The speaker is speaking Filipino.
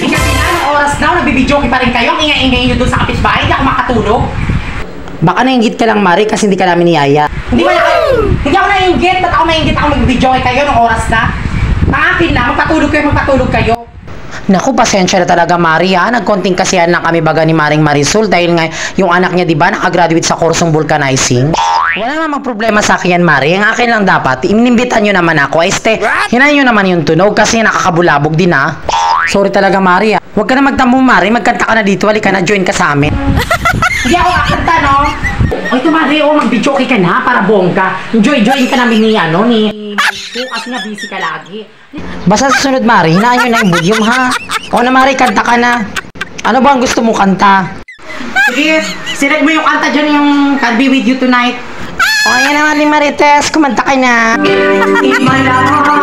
Eh kasi na, anong oras na, nagbibidyoke pa rin kayo. Ang ingay-ingay nyo dun sa kapitbahay, hindi ako makatulog. Baka nainggit ka lang, Mari, kasi hindi ka namin niyaya. Hindi ako nainggit. Ba't ako nainggit ako magbibidyoke kayo nung oras na? Pangakin na, magpatulog kayo. Naku, pasensya na talaga, Mari, ha? Nagkonting kasiyahan lang kami baga ni Maring Marisol dahil nga yung anak niya, di ba, nakagraduate sa kursong vulcanizing. Wala namang problema sa akin yan, Mari. Ang akin lang dapat, inimbitan nyo naman ako. Hinayin nyo naman yung tunog kasi nakakabulabog din, ha? Sorry talaga, Mari, ha? Huwag ka na magtambo, Mari. Magkanta ka na dito. Halika na, join ka sa amin. Hindi ako kakanta, no? O ito, Mari, magbidyoke ka na para bongga. Join ka namin ni Marito kasi nga busy ka lagi. Basta sa sunod, Mari, hinaan nyo na yung volume, ha? O na, Mari, kanta ka na. Ano ba ang gusto mo kanta? Sige, select mo yung kanta dyan, yung Can Be With You Tonight. O, ayan naman ni Marites, kumanta ka na. In my love.